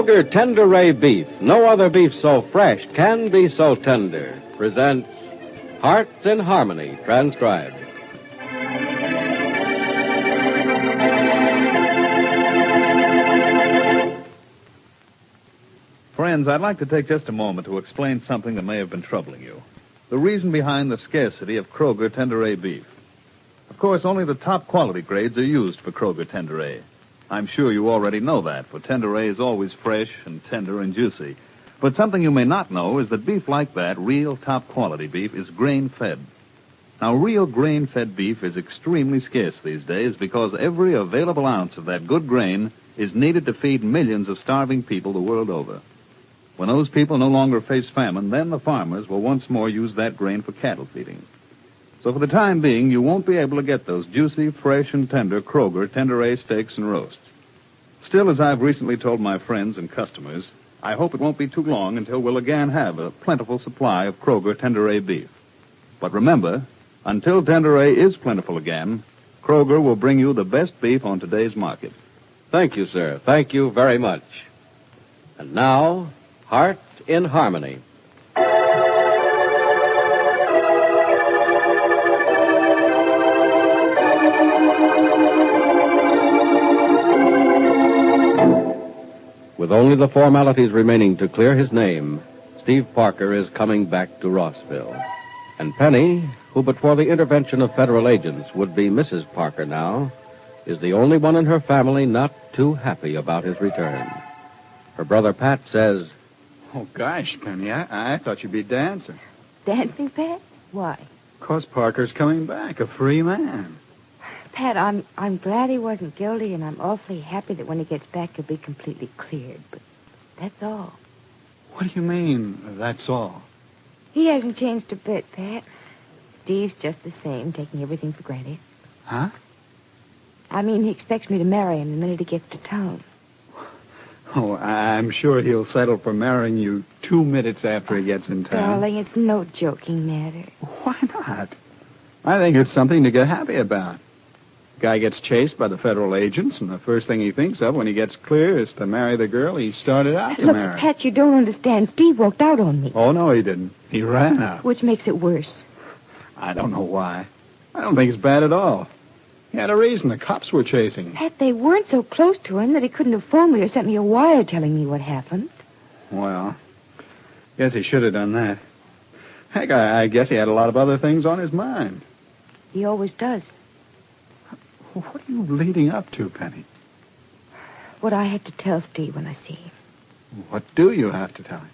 Kroger Tender Ray Beef, no other beef so fresh can be so tender, presents Hearts in Harmony, transcribed. Friends, I'd like to take just a moment to explain something that may have been troubling you. The reason behind the scarcity of Kroger Tender Ray beef. Of course, only the top quality grades are used for Kroger Tender Ray. I'm sure you already know that, for Tender Ray is always fresh and tender and juicy. But something you may not know is that beef like that, real top quality beef, is grain-fed. Now, real grain-fed beef is extremely scarce these days because every available ounce of that good grain is needed to feed millions of starving people the world over. When those people no longer face famine, then the farmers will once more use that grain for cattle feeding. So for the time being, you won't be able to get those juicy, fresh, and tender Kroger Tender Ray steaks and roasts. Still, as I've recently told my friends and customers, I hope it won't be too long until we'll again have a plentiful supply of Kroger Tender Ray beef. But remember, until Tender Ray is plentiful again, Kroger will bring you the best beef on today's market. Thank you, sir. Thank you very much. And now, Hearts in Harmony. With only the formalities remaining to clear his name, Steve Parker is coming back to Rossville. And Penny, who but for the intervention of federal agents would be Mrs. Parker now, is the only one in her family not too happy about his return. Her brother Pat says, "Oh, gosh, Penny, I thought you'd be dancing. Dancing, Pat? Why? 'Cause Parker's coming back, a free man. Pat, I'm glad he wasn't guilty, and I'm awfully happy that when he gets back he'll be completely cleared. But that's all. What do you mean, that's all? He hasn't changed a bit, Pat. Steve's just the same, taking everything for granted. Huh? I mean, he expects me to marry him the minute he gets to town. Oh, I'm sure he'll settle for marrying you 2 minutes after he gets in town. Darling, it's no joking matter. Why not? I think it's something to get happy about. Guy gets chased by the federal agents, and the first thing he thinks of when he gets clear is to marry the girl he started out to Look, marry. Pat, you don't understand. Steve walked out on me. Oh, no, he didn't. He ran out. Which makes it worse. I don't know why. I don't think it's bad at all. He had a reason. The cops were chasing him. Pat, they weren't so close to him that he couldn't have phoned me or sent me a wire telling me what happened. Well, guess he should have done that. Heck, I guess he had a lot of other things on his mind. He always does. What are you leading up to, Penny? What I have to tell Steve when I see him. What do you have to tell him?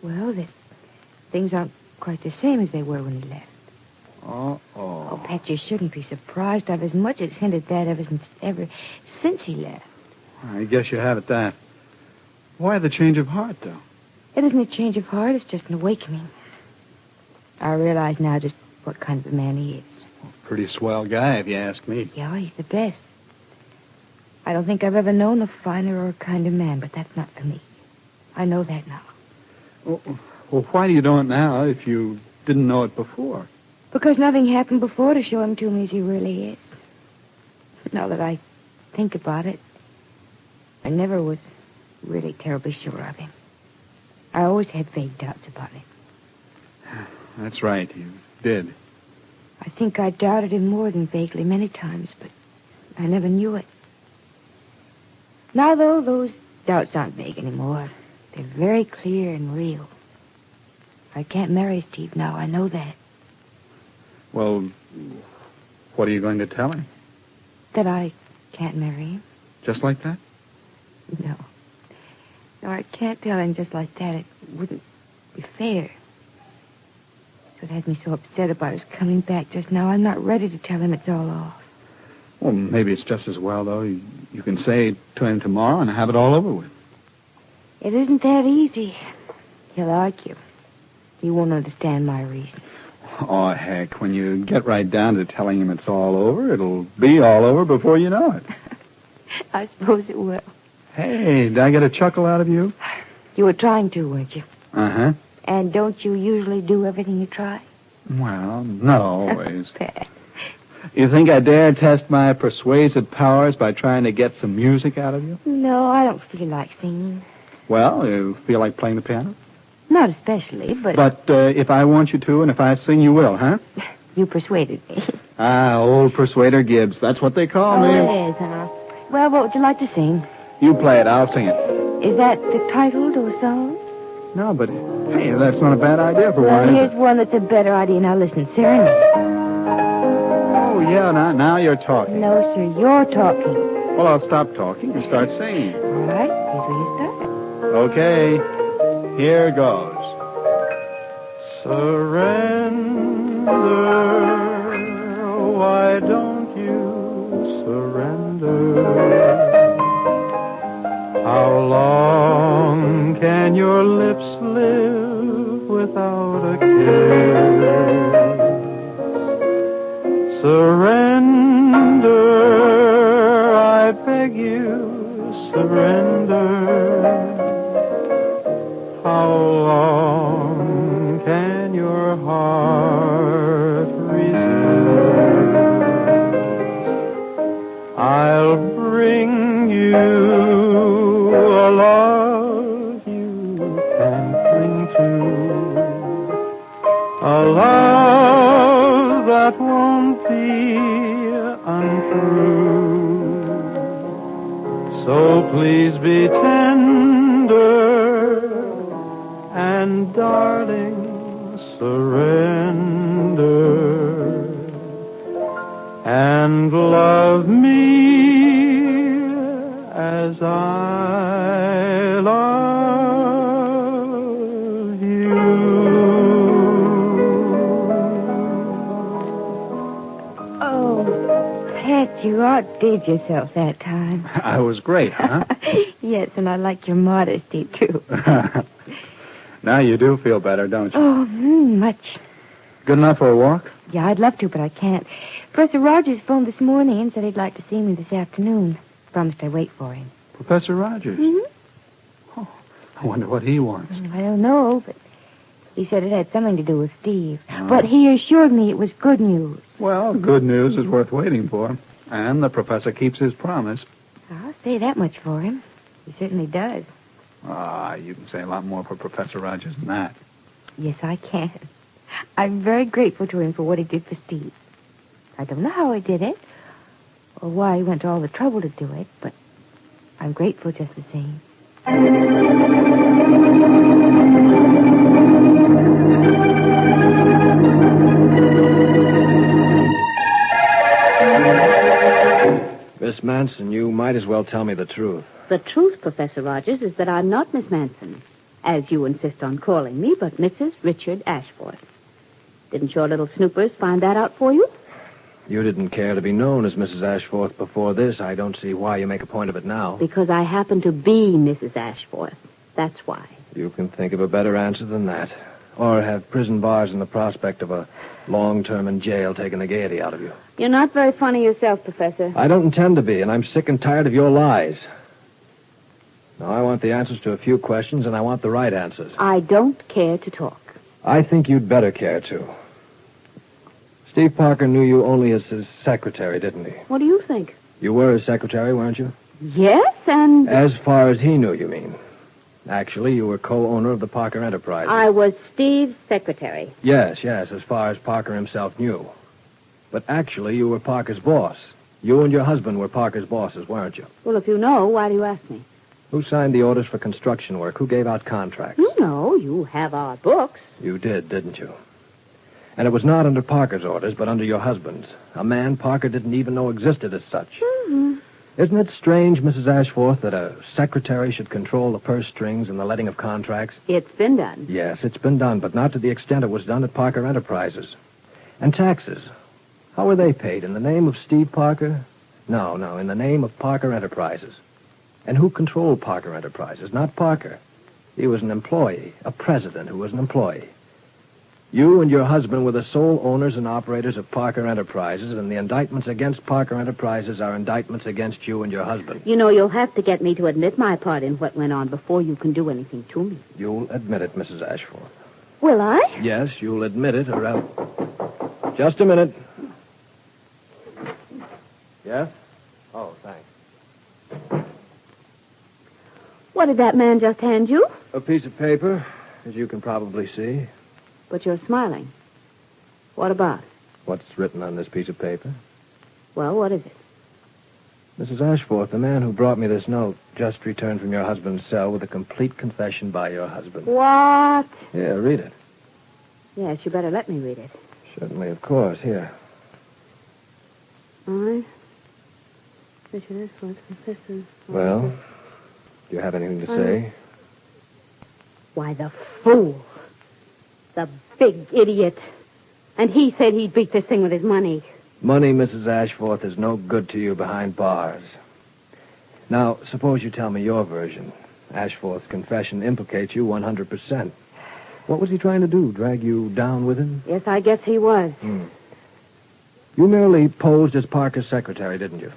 Well, that things aren't quite the same as they were when he left. Oh, Pat, you shouldn't be surprised. I've as much as hinted that ever since he left. I guess you have at that. Why the change of heart, though? It isn't a change of heart. It's just an awakening. I realize now just what kind of a man he is. Pretty swell guy, if you ask me. Yeah, he's the best. I don't think I've ever known a finer or kinder man, but that's not for me. I know that now. Well, why do you know it now if you didn't know it before? Because nothing happened before to show him to me as he really is. Now that I think about it, I never was really terribly sure of him. I always had vague doubts about him. That's right, you did. I think I doubted him more than vaguely many times, but I never knew it. Now, though, those doubts aren't vague anymore. They're very clear and real. I can't marry Steve now. I know that. Well, what are you going to tell him? That I can't marry him. Just like that? No. No, I can't tell him just like that. It wouldn't be fair. It had me so upset about his coming back just now. I'm not ready to tell him it's all off. Well, maybe it's just as well, though. You can say it to him tomorrow and have it all over with. It isn't that easy. He'll argue. He won't understand my reasons. Oh, heck, when you get right down to telling him it's all over, it'll be all over before you know it. I suppose it will. Hey, did I get a chuckle out of you? You were trying to, weren't you? Uh-huh. And don't you usually do everything you try? Well, not always. Pat. You think I dare test my persuasive powers by trying to get some music out of you? No, I don't feel like singing. Well, you feel like playing the piano? Not especially, but... But if I want you to, and if I sing, you will, huh? You persuaded me. Ah, old Persuader Gibbs. That's what they call me. It is, huh? Well, what would you like to sing? You play it. I'll sing it. Is that the title to a song? No, but, hey, that's not a bad idea for Well, one. here's one that's a better idea. Now listen, Serenade. Oh, yeah, now you're talking. No, sir, you're talking. Well, I'll stop talking and start singing. All right, here's where you start. Okay, here goes. Surrender, why don't you surrender? How long can your lips live without a kiss? Surrender, I beg you, surrender. How long can your heart resist? I'll bring you a love you can cling to, a love that won't be untrue. So please be tender and darling, surrender and love me as I love you. Oh, Pet, you outdid yourself that time. I was great, huh? Yes, and I like your modesty, too. Now you do feel better, don't you? Oh, much. Good enough for a walk? Yeah, I'd love to, but I can't. Professor Rogers phoned this morning and said he'd like to see me this afternoon. Promised I'd wait for him. Professor Rogers? Mm-hmm. Oh, I wonder what he wants. I don't know, but he said it had something to do with Steve. But he assured me it was good news. Well, good news is worth waiting for. And the professor keeps his promise. I'll say that much for him. He certainly does. Ah, you can say a lot more for Professor Rogers than that. Yes, I can. I'm very grateful to him for what he did for Steve. I don't know how he did it, or why he went to all the trouble to do it, but I'm grateful just the same. Miss Manson, you might as well tell me the truth. The truth, Professor Rogers, is that I'm not Miss Manson, as you insist on calling me, but Mrs. Richard Ashforth. Didn't your little snoopers find that out for you? You didn't care to be known as Mrs. Ashforth before this. I don't see why you make a point of it now. Because I happen to be Mrs. Ashforth. That's why. You can think of a better answer than that. Or have prison bars and the prospect of a long term in jail taking the gaiety out of you. You're not very funny yourself, Professor. I don't intend to be, and I'm sick and tired of your lies. Now, I want the answers to a few questions, and I want the right answers. I don't care to talk. I think you'd better care to. Steve Parker knew you only as his secretary, didn't he? What do you think? You were his secretary, weren't you? Yes, and... As far as he knew, you mean. Actually, you were co-owner of the Parker Enterprise. I was Steve's secretary. Yes, as far as Parker himself knew. But actually, you were Parker's boss. You and your husband were Parker's bosses, weren't you? Well, if you know, why do you ask me? Who signed the orders for construction work? Who gave out contracts? You know, you have our books. You did, didn't you? And it was not under Parker's orders, but under your husband's. A man Parker didn't even know existed as such. Mm-hmm. Isn't it strange, Mrs. Ashforth, that a secretary should control the purse strings and the letting of contracts? It's been done. Yes, it's been done, but not to the extent it was done at Parker Enterprises. And taxes. How were they paid? In the name of Steve Parker? No, in the name of Parker Enterprises. And who controlled Parker Enterprises? Not Parker. He was an employee, a president who was an employee. You and your husband were the sole owners and operators of Parker Enterprises, and the indictments against Parker Enterprises are indictments against you and your husband. You know, you'll have to get me to admit my part in what went on before you can do anything to me. You'll admit it, Mrs. Ashforth. Will I? Yes, you'll admit it, or else... Just a minute. Yes? Oh, thanks. What did that man just hand you? A piece of paper, as you can probably see. But you're smiling. What about? What's written on this piece of paper? Well, what is it? Mrs. Ashforth, the man who brought me this note just returned from your husband's cell with a complete confession by your husband. What? Yeah, read it. Yes, you better let me read it. Certainly, of course. Here. I, Richard Ashforth, confesses. Well, do you have anything to say? Why, the fool. The big idiot. And he said he'd beat this thing with his money. Money, Mrs. Ashforth, is no good to you behind bars. Now, suppose you tell me your version. Ashforth's confession implicates you 100%. What was he trying to do, drag you down with him? Yes, I guess he was. You merely posed as Parker's secretary, didn't you?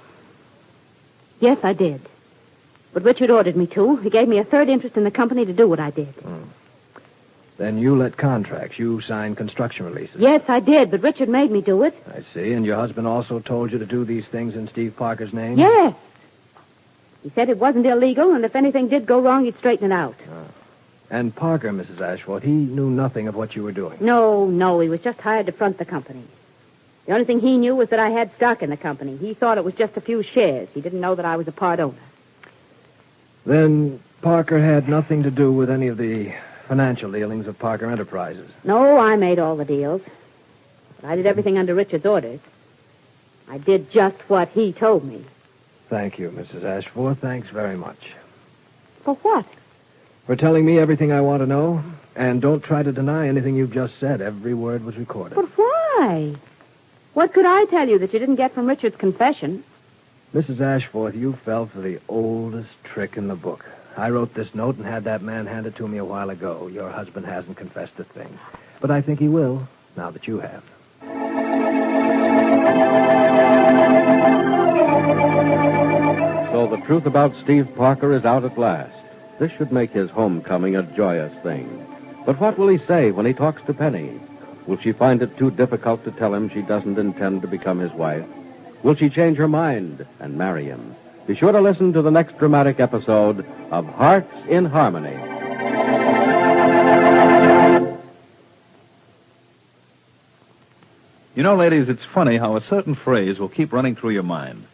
Yes, I did. But Richard ordered me to. He gave me a third interest in the company to do what I did. Then you let contracts. You signed construction releases. Yes, I did, but Richard made me do it. I see. And your husband also told you to do these things in Steve Parker's name? Yes. He said it wasn't illegal, and if anything did go wrong, he'd straighten it out. And Parker, Mrs. Ashforth, he knew nothing of what you were doing. No, he was just hired to front the company. The only thing he knew was that I had stock in the company. He thought it was just a few shares. He didn't know that I was a part owner. Then Parker had nothing to do with any of the financial dealings of Parker Enterprises. No, I made all the deals. But I did everything under Richard's orders. I did just what he told me. Thank you, Mrs. Ashforth. Thanks very much. For what? For telling me everything I want to know. And don't try to deny anything you've just said. Every word was recorded. But why? What could I tell you that you didn't get from Richard's confession? Mrs. Ashforth, you fell for the oldest trick in the book. I wrote this note and had that man hand it to me a while ago. Your husband hasn't confessed a thing. But I think he will, now that you have. So the truth about Steve Parker is out at last. This should make his homecoming a joyous thing. But what will he say when he talks to Penny? Will she find it too difficult to tell him she doesn't intend to become his wife? Will she change her mind and marry him? Be sure to listen to the next dramatic episode of Hearts in Harmony. You know, ladies, it's funny how a certain phrase will keep running through your mind.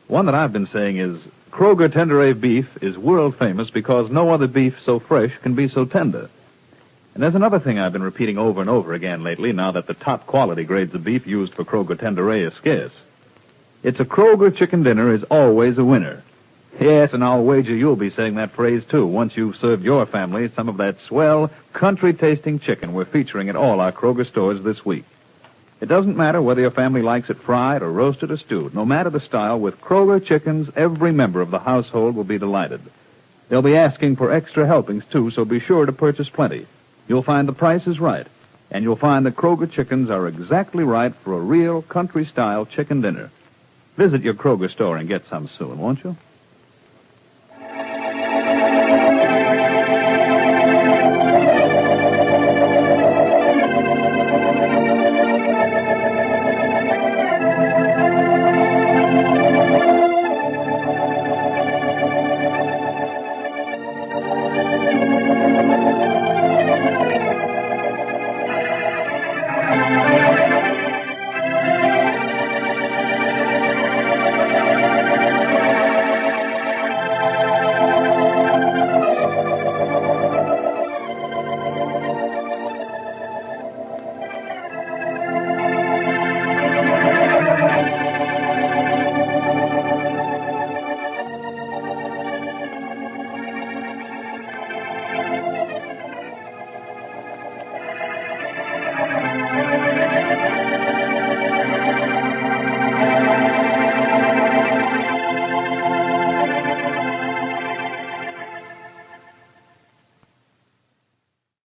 One that I've been saying is, Kroger Tenderay beef is world famous because no other beef so fresh can be so tender. And there's another thing I've been repeating over and over again lately, now that the top quality grades of beef used for Kroger Tenderay is scarce. It's a Kroger chicken dinner is always a winner. Yes, and I'll wager you'll be saying that phrase, too, once you've served your family some of that swell, country-tasting chicken we're featuring at all our Kroger stores this week. It doesn't matter whether your family likes it fried or roasted or stewed. No matter the style, with Kroger chickens, every member of the household will be delighted. They'll be asking for extra helpings, too, so be sure to purchase plenty. You'll find the price is right, and you'll find that Kroger chickens are exactly right for a real country-style chicken dinner. Visit your Kroger store and get some soon, won't you?